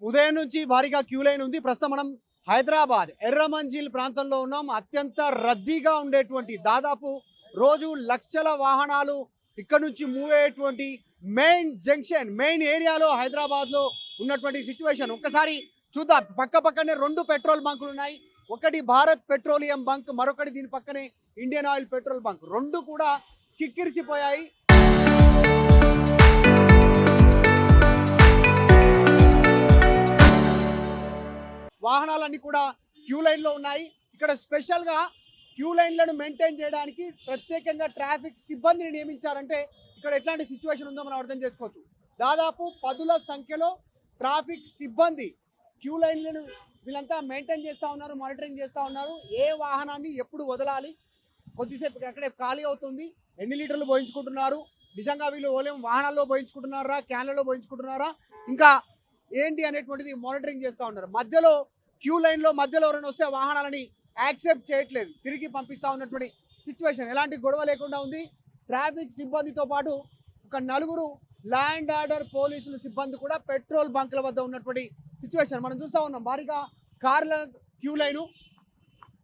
ఉదయం నుంచి భారీగా క్యూ లైన్ ఉంది. ప్రస్తుతం మనం హైదరాబాద్ ఎర్రమంజిల్ ప్రాంతంలో ఉన్నాం. అత్యంత రద్దీగా ఉండేటువంటి దాదాపు రోజు లక్షల వాహనాలు ఇక్కడ నుంచి మూవ్ అయ్యేటువంటి మెయిన్ జంక్షన్, మెయిన్ ఏరియాలో హైదరాబాద్లో ఉన్నటువంటి సిచ్యువేషన్ ఒక్కసారి చూద్దాం. పక్కనే రెండు పెట్రోల్ బంకులు ఉన్నాయి. ఒకటి భారత్ పెట్రోలియం బంక్, మరొకటి దీని పక్కనే ఇండియన్ ఆయిల్ పెట్రోల్ బంక్. రెండు కూడా కిక్కిరిసిపోయాయి. వాహనాలన్నీ కూడా క్యూ లైన్లో ఉన్నాయి. ఇక్కడ స్పెషల్గా క్యూ లైన్లను మెయింటైన్ చేయడానికి ప్రత్యేకంగా ట్రాఫిక్ సిబ్బందిని నియమించారంటే ఇక్కడ ఎట్లాంటి సిచ్యువేషన్ ఉందో మనం అర్థం చేసుకోవచ్చు. దాదాపు పదుల సంఖ్యలో ట్రాఫిక్ సిబ్బంది క్యూ లైన్లను వీళ్ళంతా మెయింటైన్ చేస్తూ ఉన్నారు, మానిటరింగ్ చేస్తూ ఉన్నారు. ఏ వాహనాన్ని ఎప్పుడు వదలాలి, కొద్దిసేపు అక్కడే ఖాళీ అవుతుంది, ఎన్ని లీటర్లు పోయించుకుంటున్నారు, నిజంగా వీళ్ళు ఓలేం వాహనాల్లో పోయించుకుంటున్నారా, క్యాన్లలో పోయించుకుంటున్నారా, ఇంకా ఏంటి అనేటువంటిది మానిటరింగ్ చేస్తూ ఉన్నారు. మధ్యలో క్యూ లైన్లో మధ్యలో ఎవరైనా వస్తే వాహనాలని యాక్సెప్ట్ చేయట్లేదు, తిరిగి పంపిస్తూ ఉన్నటువంటి సిచ్యువేషన్. ఎలాంటి గొడవ లేకుండా ఉంది. ట్రాఫిక్ సిబ్బందితో పాటు ఒక నలుగురు ల్యాండ్ ఆర్డర్ పోలీసుల సిబ్బంది కూడా పెట్రోల్ బంకుల వద్ద ఉన్నటువంటి సిచ్యువేషన్ మనం చూస్తూ ఉన్నాం. భారీగా కార్ల క్యూ లైను,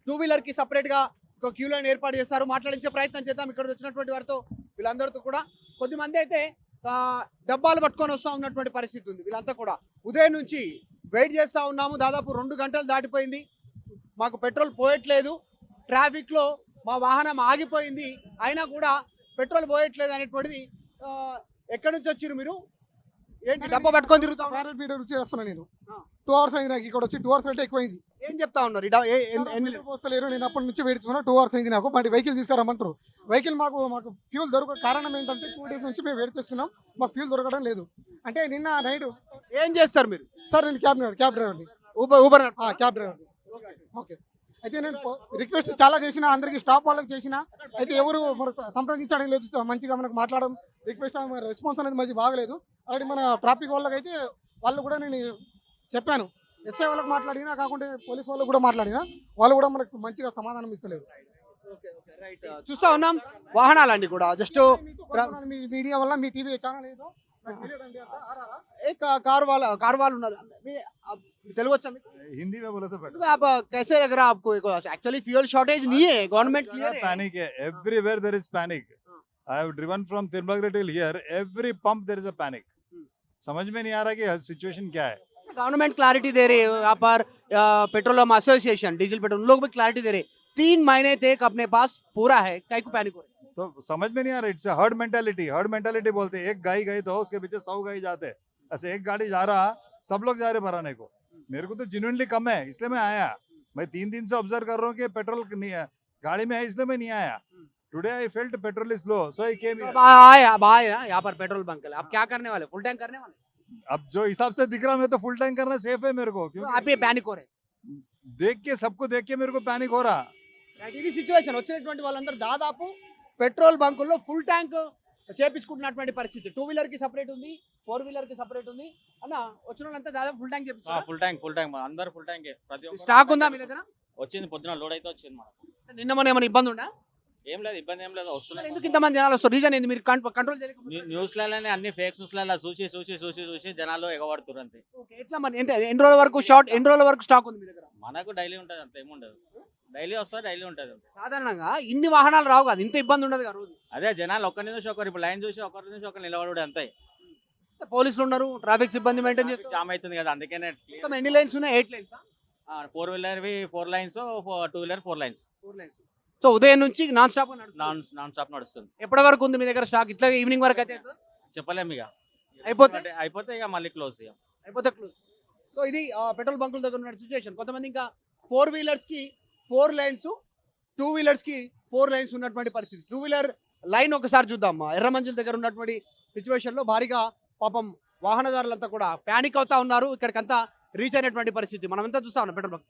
టూ వీలర్కి సపరేట్గా ఒక క్యూ లైన్ ఏర్పాటు చేస్తారు. మాట్లాడించే ప్రయత్నం చేద్దాం ఇక్కడ వచ్చినటువంటి వారితో. వీళ్ళందరితో కూడా కొద్దిమంది అయితే డబ్బాలు పట్టుకొని వస్తూ ఉన్నటువంటి పరిస్థితి ఉంది. వీళ్ళంతా కూడా ఉదయం నుంచి వెయిట్ చేస్తూ ఉన్నాము. దాదాపు 2 గంటలు దాటిపోయింది, మాకు పెట్రోల్ పోయట్లేదు, ట్రాఫిక్లో మా వాహనం ఆగిపోయింది, అయినా కూడా పెట్రోల్ పోయట్లేదు అనేటువంటిది. ఎక్కడి నుంచి వచ్చారు మీరు? ఏంటి డబ్బా పట్టుకొని తిరుగుతాం? వస్తున్నాను నేను 2 hours అయింది. నాకు ఇక్కడ వచ్చి 2 hours అంటే ఎక్కువైంది. ఏం చెప్తా ఉన్నారు? వస్తలేరు. నేను అప్పటి నుంచి వెయిట్ చేస్తున్నా. 2 hours అయింది. నాకు మరి వెహికల్ తీసుకురామంటారు. వెహికల్ మాకు ఫ్యూల్ దొరక కారణం ఏంటంటే 2 days నుంచి మేము వెయిట్ చేస్తున్నాం, మాకు ఫ్యూల్ దొరకడం లేదు. అంటే నిన్న నైట్ ఏం చేస్తారు మీరు? సార్ నేను క్యాబ్ డ్రైవర్ని. ఊబర్ క్యాబ్ డ్రైవర్ని. ఓకే. అయితే నేను రిక్వెస్ట్ చాలా చేసిన, అందరికీ స్టాప్ వాళ్ళకి చేసిన, అయితే ఎవరు మరి సంప్రదించడం లేదు, మంచిగా మనకు మాట్లాడడం రిక్వెస్ట్ రెస్పాన్స్ అనేది మంచి బాగలేదు. అలాంటి మన ట్రాఫిక్ వాళ్ళకి అయితే వాళ్ళు కూడా నేను చెప్పాను, ఎస్ఐ వాళ్ళకి మాట్లాడినా, కాకుండా పోలీస్ వాళ్ళకి కూడా మాట్లాడినా, వాళ్ళు కూడా మనకు మంచిగా సమాధానం ఇస్తలేదు. చూస్తా ఉన్నాం వాహనాలన్నీ కూడా జస్ట్ మీడియా వల్ల, మీ టీవీ ఛానల్ ఏదో कार वाला उन्होंने तेलुगु अच्छा हिंदी में बोला तो बेटर। आप कैसे लग रहा है आपको? एक्चुअली फ्यूल शॉर्टेज नहीं है, गवर्नमेंट क्लियर है। पैनिक है everywhere, there is panic. I have driven from Tirumala till here, every pump there is a panic. समझ में नहीं आ रहा कि सिचुएशन क्या है। गवर्नमेंट क्लैरिटी दे रही है यहाँ पर, पेट्रोलियम एसोसिएशन डीजल पेट्रोल लोग भी क्लैरिटी दे रहे हैं। 3 महीने तक अपने पास पूरा है, कई को पैनिक हो रहे हैं। तो समझ में नहीं आ रहा। इट्स हर्ड मेंटालिटी बोलते हैं। एक गाय गई तो उसके पीछे 100 गाय जाते हैं। ऐसे एक गाड़ी जा रहा, सब लोग जा रहे भराने को। मेरे को तो जेन्युइनली कम है, इसलिए मैं आया। मैं 3 दिन से ऑब्जर्व कर रहा हूँ कि पेट्रोल नहीं है गाड़ी में है, इसलिए मैं नहीं आया। Today I felt petrol is low, so I came. अब आए यहाँ पर पेट्रोल बंक है, आप क्या करने वाले? फुल टैंक करने वाले? अब जो हिसाब से दिख रहा, मैं तो फुल टैंक करना सेफ है मेरे को, तो आप ये पैनिक हो रहे हैं? देख के सबको देख के मेरे को पैनिक हो रहा। ఇది సిచ్యువేషన్. వచ్చినటువంటి వాళ్ళందరూ దాదాపు పెట్రోల్ బంకుల్లో ఫుల్ ట్యాంక్ చేపించుకుంటున్నటువంటి పరిస్థితి. 2 వీలర్కి సపరేట్ ఉంది, 4 వీలర్కి సపరేట్ ఉంది. అన్న వచ్చిన వాళ్ళంతా దాదాపు ఫుల్ ట్యాంక్ చేపిస్తారు. ఫుల్ ట్యాంక్ అందరూ ఫుల్ ట్యాంక్. ప్రతి ఒక్క స్టాక్ ఉందా మీ దగ్గర? వచ్చింది, పొద్దున లోడ్ అయితే వచ్చింది మనకు. నిన్న మన ఏమైనా ఇబ్బంది ఉందా? ఏం లేదు, ఇబ్బంది ఏం లేదు, వస్తున్నాయి. ఎందుకు ఇంతమంది జనాలు వస్తారు? రీజన్ ఏంది? మీరు కంట్రోల్ చేయలేకపోతే? న్యూస్లలోనే అన్ని ఫేక్ న్యూస్లలో చూసి జనాలు ఎగబడుతున్నారు అంతే. ఎట్లా మరి? ఎన్ని రోజుల వరకు స్టాక్ ఉంది మీ దగ్గర? మనకు డైలీ ఉంటుంది, అంత ఏముండదు. డైలీ వస్తా, డైలీ ఉంటుంది. సాధారణంగా ఇన్ని వాహనాలు రావు కదా, ఇంత ఇబ్బంది ఉండదు కదా రోజు. అదే జనాలు ఒక్కరి నుంచి ఒకరు, ఇప్పుడు లైన్ చూసి ఒకరి నుంచి ఒకరు నిలబడు అంతే. పోలీసులు ఉన్నారు, ట్రాఫిక్ సిబ్బంది మెయింటైన్ చేస్తారు. జామ్ అవుతుంది కదా, అందుకనే. ఎన్ని లైన్స్ ఉన్నాయి? 8 lines. 4 వీలర్వి 4 lines, 2 wheeler 4 lines. So ఉదయం నుంచి నాన్ స్టాప్ నడుస్తుంది. ఎప్పటి వరకు ఉంది మీ దగ్గర స్టాక్? ఇట్లా ఈవినింగ్ వరకు అయితే చెప్పలేము ఇక, అయిపోతే ఇక మళ్ళీ క్లోజ్. సో ఇది పెట్రోల్ బంకుల దగ్గర ఉన్న సిచ్యువేషన్. కొంతమంది ఇంకా 4 వీలర్స్కి 4 లైన్స్, 2 వీలర్స్కి 4 లైన్స్ ఉన్నటువంటి పరిస్థితి. 2 వీలర్ లైన్ ఒకసారి చూద్దాం. ఎర్రమంజిల్ దగ్గర ఉన్నటువంటి సిచ్యువేషన్లో భారీగా పాపం వాహనదారులంతా కూడా ప్యానిక్ అవుతా ఉన్నారు. ఇక్కడికంతా రీచ్ అయినటువంటి పరిస్థితి మనమంతా చూస్తా ఉన్నాం పెట్రోల్ బంక్.